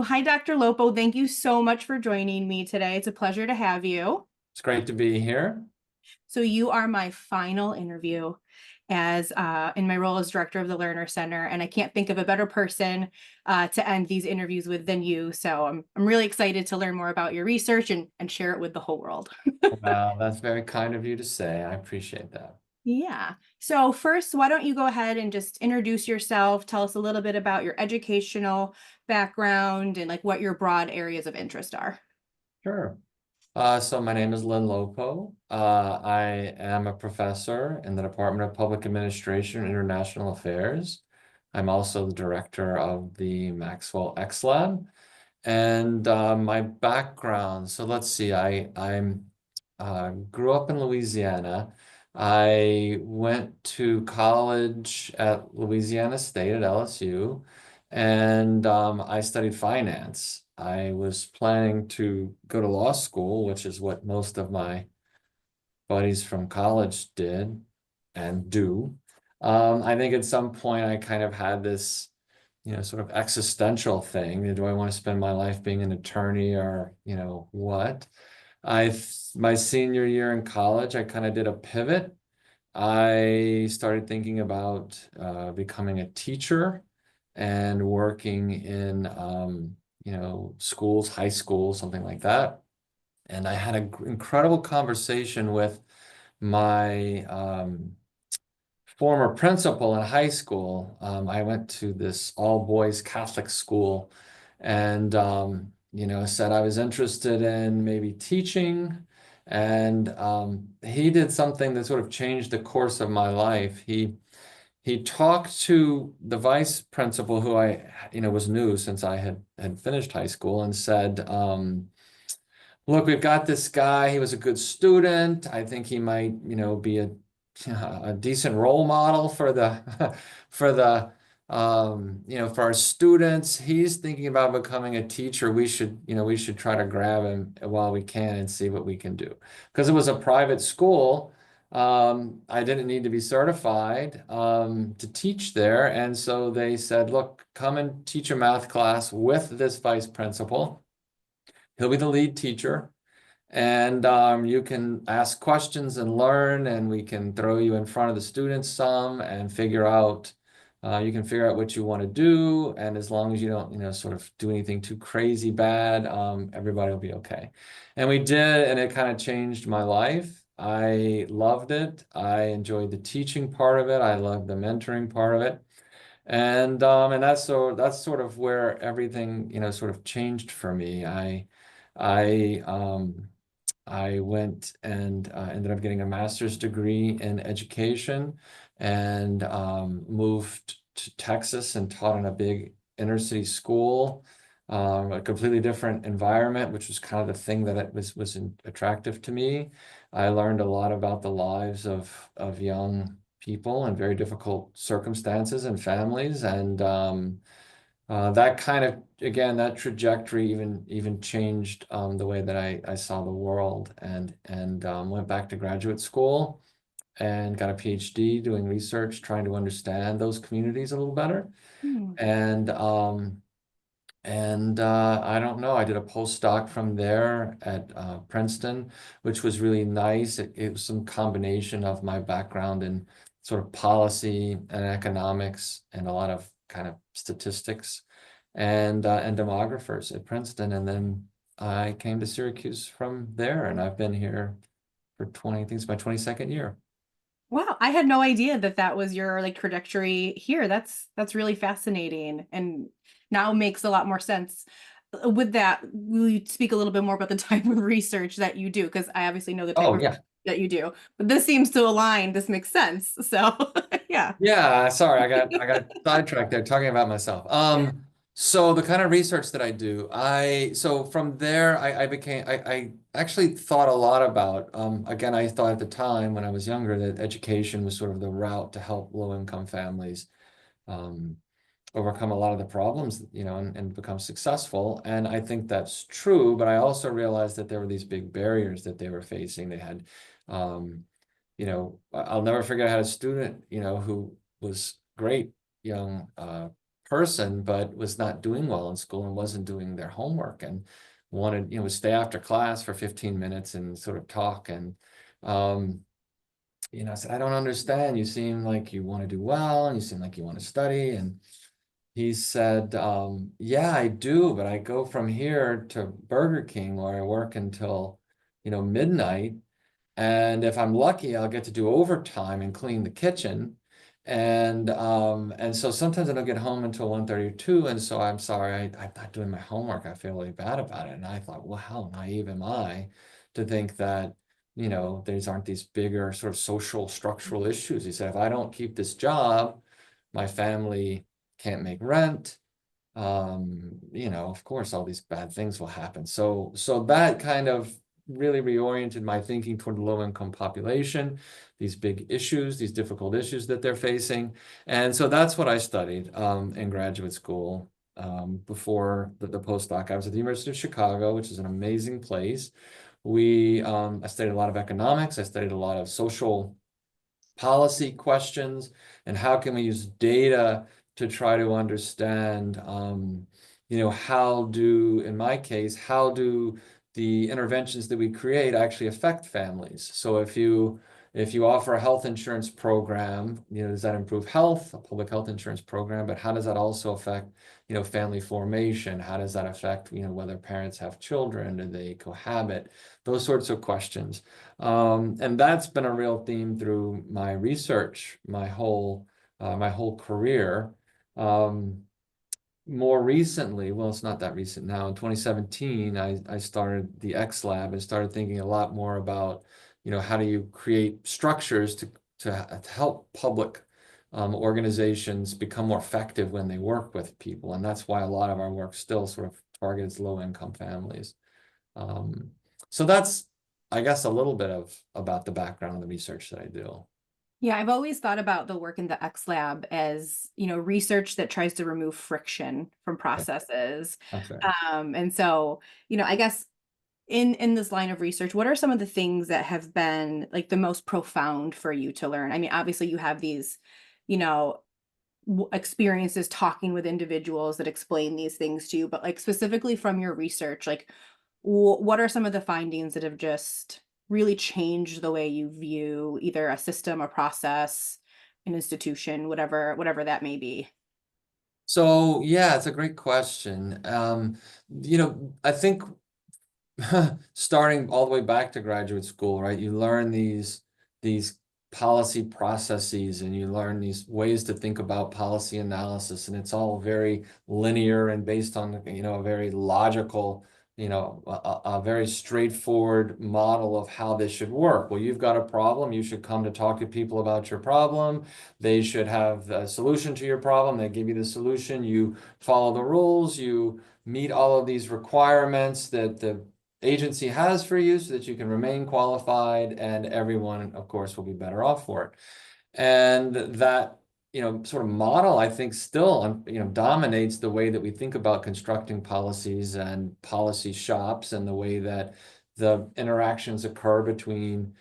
Well, hi, Dr. Lopo. Thank you so much for joining me today. It's a pleasure to have you. It's great to be here. So you are my final interview as in my role as director of the Learner Center, and I can't think of a better person to end these interviews with than you. So I'm really excited to learn more about your research and share it with the whole world. Wow, that's very kind of you to say. I appreciate that. Yeah. So first, why don't you go ahead and just introduce yourself, tell us a little bit about your educational background and like what your broad areas of interest are. Sure. So my name is Len Lopo. I am a professor in the Department of Public Administration and International Affairs. I'm also the director of the Maxwell X Lab. And my background, so let's see, I grew up in Louisiana. I went to college at Louisiana State at LSU, and I studied finance. I was planning to go to law school, which is what most of my buddies from college did and do. I think at some point I kind of had this, sort of existential thing. Do I want to spend my life being an attorney or, what? My senior year in college, I kind of did a pivot. I started thinking about becoming a teacher and working in, schools, high school, something like that. And I had an incredible conversation with my former principal in high school. I went to this all boys Catholic school and, said I was interested in maybe teaching. And he did something that sort of changed the course of my life. He talked to the vice principal, who was new since I had finished high school, and said, look, we've got this guy. He was a good student. I think he might, be a decent role model for the for the for our students. He's thinking about becoming a teacher. We should try to grab him while we can and see what we can do. Because it was a private school, I didn't need to be certified to teach there. And so they said, look, come and teach a math class with this vice principal. He'll be the lead teacher, and you can ask questions and learn, and we can throw you in front of the students some and you can figure out what you want to do. And as long as you don't, sort of do anything too crazy bad, everybody will be okay. And we did, and it kind of changed my life. I loved it. I enjoyed the teaching part of it. I loved the mentoring part of it. And that's sort of where everything, sort of changed for me. I I went and ended up getting a master's degree in education and moved to Texas and taught in a big inner city school, a completely different environment, which was kind of the thing that was attractive to me. I learned a lot about the lives of young people in very difficult circumstances and families, and that kind of, again, that trajectory even changed the way that I saw the world, and went back to graduate school and got a PhD doing research, trying to understand those communities a little better. Hmm. And I don't know, I did a postdoc from there at Princeton, which was really nice. It was some combination of my background in sort of policy and economics and a lot of kind of statistics and demographers at Princeton. And then I came to Syracuse from there, and I've been here for 20, I think it's my 22nd year. Wow, I had no idea that that was your like trajectory here. That's really fascinating and now makes a lot more sense. With that, will you speak a little bit more about the type of research that you do? Because I obviously know the type Oh, of yeah. that you do, but this seems to align. This makes sense. So, yeah. Yeah, sorry, I got sidetracked there talking about myself. So the kind of research that I do, so from there I actually thought a lot about, again, I thought at the time when I was younger that education was sort of the route to help low-income families um, overcome a lot of the problems, and become successful. And I think that's true, but I also realized that there were these big barriers that they were facing. They had um, I'll never forget I had a student, who was great young person, but was not doing well in school and wasn't doing their homework and wanted, would stay after class for 15 minutes and sort of talk. And, I said, I don't understand. You seem like you want to do well and you seem like you want to study. And he said, yeah, I do, but I go from here to Burger King where I work until, midnight. And if I'm lucky, I'll get to do overtime and clean the kitchen. And so sometimes I don't get home until 1:30 or 2. And so I'm sorry, I'm not doing my homework. I feel really bad about it. And I thought, well, how naive am I to think that, these aren't these bigger sort of social structural issues. He said, if I don't keep this job, my family can't make rent. Of course, all these bad things will happen. So that kind of really reoriented my thinking toward the low-income population, these big issues, these difficult issues that they're facing. And so that's what I studied in graduate school before the postdoc. I was at the University of Chicago, which is an amazing place. I studied a lot of economics. I studied a lot of social policy questions and how can we use data to try to understand, in my case, how do the interventions that we create actually affect families? So if you offer a health insurance program, does that improve health, a public health insurance program, but how does that also affect, family formation? How does that affect, whether parents have children, do they cohabit? Those sorts of questions. And that's been a real theme through my research, my whole career. More recently, well, it's not that recent now. In 2017, I started the X Lab and started thinking a lot more about, how do you create structures to help public organizations become more effective when they work with people. And that's why a lot of our work still sort of targets low-income families. So that's, I guess, a little bit about the background of the research that I do. Yeah, I've always thought about the work in the X Lab as, research that tries to remove friction from processes. Okay. And so, I guess in this line of research, what are some of the things that have been like the most profound for you to learn? I mean, obviously you have these, you know, experiences talking with individuals that explain these things to you, but like specifically from your research, like what are some of the findings that have just really changed the way you view either a system, a process, an institution, whatever that may be? So yeah, it's a great question. I think starting all the way back to graduate school, right? You learn these policy processes and you learn these ways to think about policy analysis, and it's all very linear and based on, a very logical, a very straightforward model of how this should work. Well, you've got a problem, you should come to talk to people about your problem. They should have a solution to your problem. They give you the solution. You follow the rules. You meet all of these requirements that the agency has for you so that you can remain qualified, and everyone, of course, will be better off for it. And that, sort of model, I think, still, dominates the way that we think about constructing policies and policy shops and the way that the interactions occur between,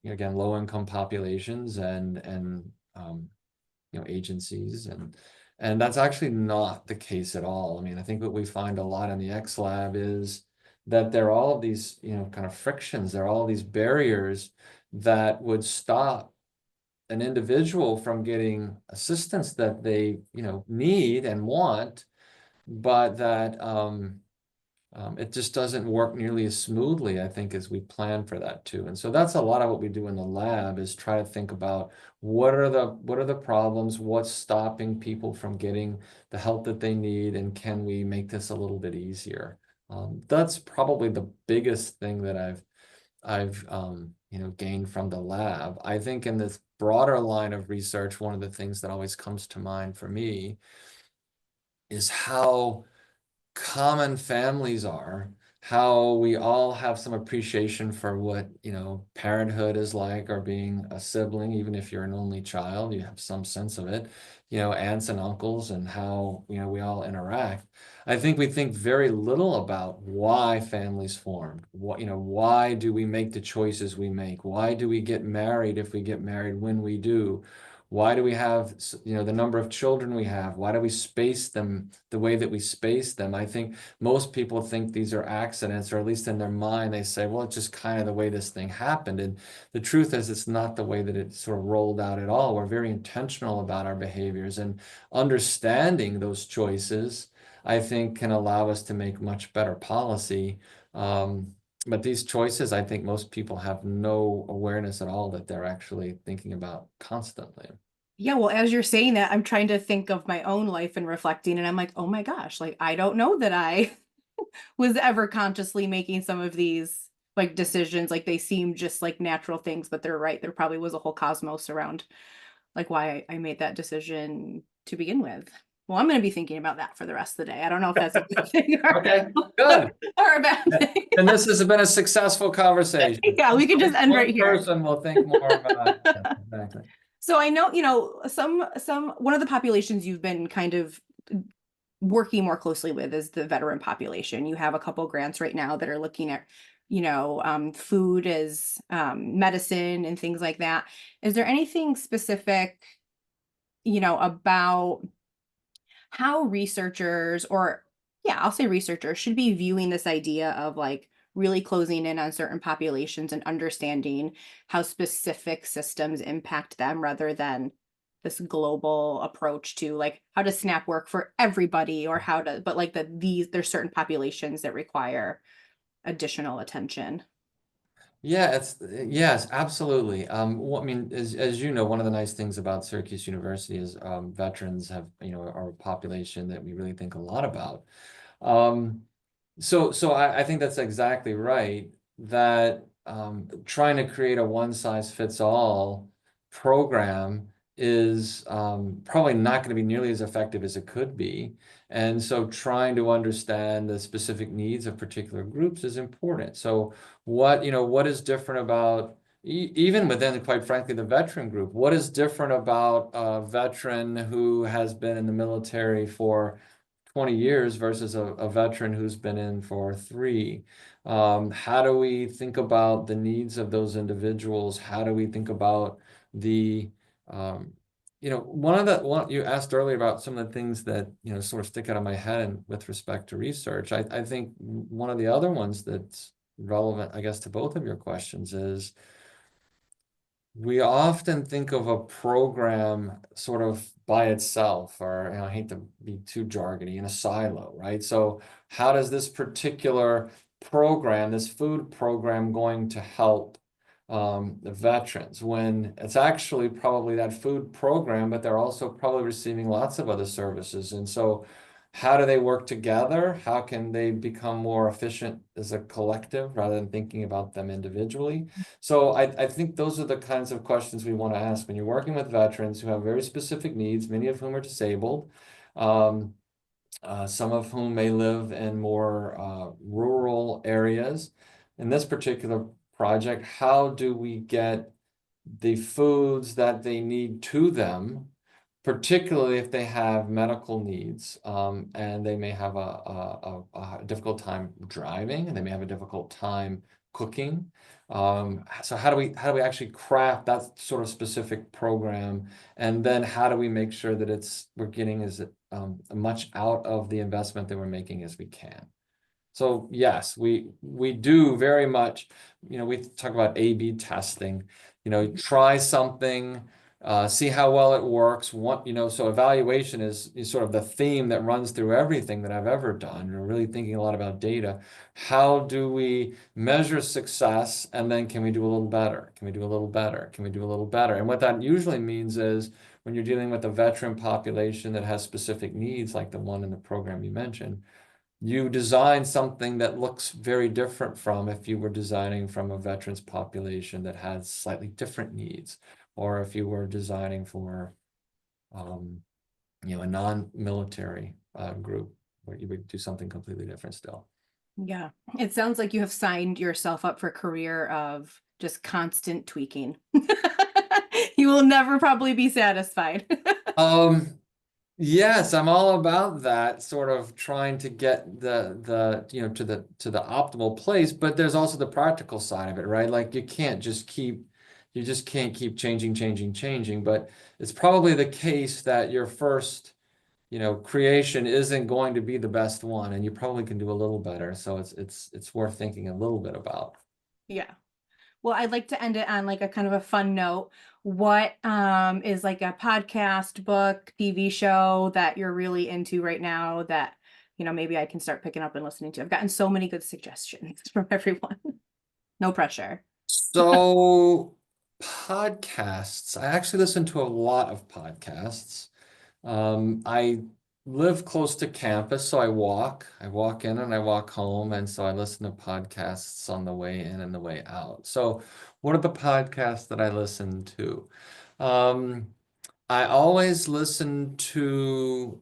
again, low-income populations and agencies. And that's actually not the case at all. I mean, I think what we find a lot in the X Lab is that there are all of these, kind of frictions, there are all these barriers that would stop an individual from getting assistance that they, need and want, but that it just doesn't work nearly as smoothly, I think, as we plan for that too. And so that's a lot of what we do in the lab, is try to think about what are the problems, what's stopping people from getting the help that they need, and can we make this a little bit easier? That's probably the biggest thing that I've gained from the lab. I think in this broader line of research, one of the things that always comes to mind for me is how common families are, how we all have some appreciation for what, parenthood is like, or being a sibling. Even if you're an only child, you have some sense of it, aunts and uncles, and how, we all interact. I think we think very little about why families formed. Why do we make the choices we make? Why do we get married if we get married when we do? Why do we have, the number of children we have? Why do we space them the way that we space them? I think most people think these are accidents, or at least in their mind, they say, well, it's just kind of the way this thing happened. And the truth is, it's not the way that it sort of rolled out at all. We're very intentional about our behaviors, and understanding those choices, I think, can allow us to make much better policy. But these choices, I think most people have no awareness at all that they're actually thinking about constantly. Yeah, well, as you're saying that, I'm trying to think of my own life and reflecting, and I'm like, oh my gosh, like I don't know that I was ever consciously making some of these like decisions. Like they seem just like natural things, but they're right. There probably was a whole cosmos around like why I made that decision to begin with. Well, I'm going to be thinking about that for the rest of the day. I don't know if that's a good thing or, Okay, good. or a bad thing. And this has been a successful conversation. Yeah, we can just end right here. One person will think more about it. Yeah, exactly. So I know, one of the populations you've been kind of working more closely with is the veteran population. You have a couple grants right now that are looking at, food as medicine and things like that. Is there anything specific, about how researchers, or yeah, I'll say researchers should be viewing this idea of like really closing in on certain populations and understanding how specific systems impact them rather than this global approach to like how does SNAP work for everybody, or how to, but like there's certain populations that require additional attention. Yeah, yes, absolutely. Well, I mean, as you know, one of the nice things about Syracuse University is veterans have, are a population that we really think a lot about. Um, so I think that's exactly right, that trying to create a one size fits all program is probably not going to be nearly as effective as it could be. And so trying to understand the specific needs of particular groups is important. So what is different about, even within, quite frankly, the veteran group, what is different about a veteran who has been in the military for 20 years versus a veteran who's been in for 3? How do we think about the needs of those individuals? How do we think about the, one you asked earlier about some of the things that, sort of stick out of my head and with respect to research. I think one of the other ones that's relevant, I guess, to both of your questions is, we often think of a program sort of by itself, or I hate to be too jargony, in a silo, right? So how does this particular program, this food program, going to help the veterans, when it's actually probably that food program, but they're also probably receiving lots of other services? And so how do they work together? How can they become more efficient as a collective rather than thinking about them individually? So I think those are the kinds of questions we want to ask when you're working with veterans who have very specific needs, many of whom are disabled, some of whom may live in more rural areas. In this particular project, how do we get the foods that they need to them, particularly if they have medical needs, and they may have a difficult time driving, and they may have a difficult time cooking. So how do we actually craft that sort of specific program, and then how do we make sure that we're getting as much out of the investment that we're making as we can? So yes, we do very much, we talk about A/B testing, try something, see how well it works. So evaluation is sort of the theme that runs through everything that I've ever done. We're really thinking a lot about data. How do we measure success? And then can we do a little better? Can we do a little better? Can we do a little better? And what that usually means is, when you're dealing with a veteran population that has specific needs, like the one in the program you mentioned, you design something that looks very different from if you were designing from a veterans population that has slightly different needs, or if you were designing for, a non-military group, where you would do something completely different still. Yeah, it sounds like you have signed yourself up for a career of just constant tweaking. You will never probably be satisfied. Yes, I'm all about that, sort of trying to get the to the optimal place, but there's also the practical side of it, right? Like you just can't keep changing, but it's probably the case that your first, creation isn't going to be the best one, and you probably can do a little better. So it's worth thinking a little bit about. Yeah. Well, I'd like to end it on like a kind of a fun note. What is like a podcast, book, TV show that you're really into right now that, maybe I can start picking up and listening to? I've gotten so many good suggestions from everyone. No pressure. So podcasts, I actually listen to a lot of podcasts. I live close to campus, so I walk in and I walk home, and so I listen to podcasts on the way in and the way out. So what are the podcasts that I listen to? Um, I always listen to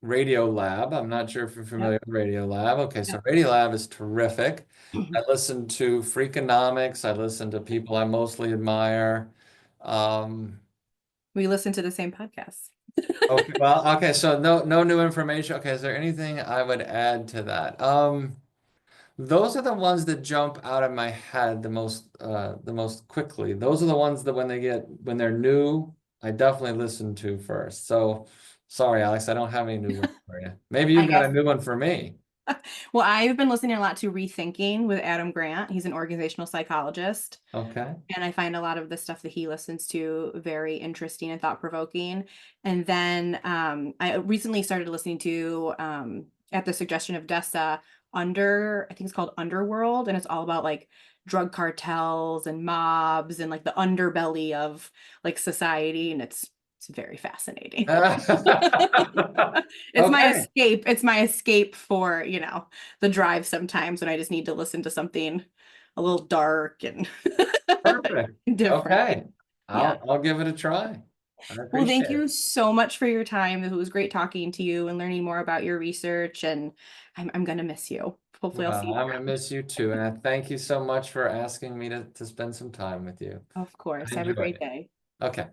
Radio Lab. I'm not sure if you're familiar Yep. with Radio Lab. Okay, so Yep. Radio Lab is terrific. I listen to Freakonomics. I listen to people I mostly admire. Um, We listen to the same podcasts. okay, well, okay, so no new information. Okay, is there anything I would add to that? Those are the ones that jump out of my head the most quickly. Those are the ones that when they're new, I definitely listen to first. So sorry, Alex, I don't have any new ones for you. Maybe I you've got guess. a new one for me. Well, I've been listening a lot to Rethinking with Adam Grant. He's an organizational psychologist. Okay. And I find a lot of the stuff that he listens to very interesting and thought-provoking. And then I recently started listening to, at the suggestion of Dessa, I think it's called Underworld, and it's all about like drug cartels and mobs and like the underbelly of like society, and it's very fascinating. It's my Okay. escape. It's my escape for, the drive sometimes when I just need to listen to something a little dark and Perfect. different. Okay. Yeah. I'll give it a try. I Well, appreciate thank it. you so much for your time. It was great talking to you and learning more about your research, and I'm gonna miss you. Hopefully I'll see Well, you I'm gonna around. miss you too, and I thank you so much for asking me to spend some time with you. Of course. I Have a enjoyed great it. day. Okay.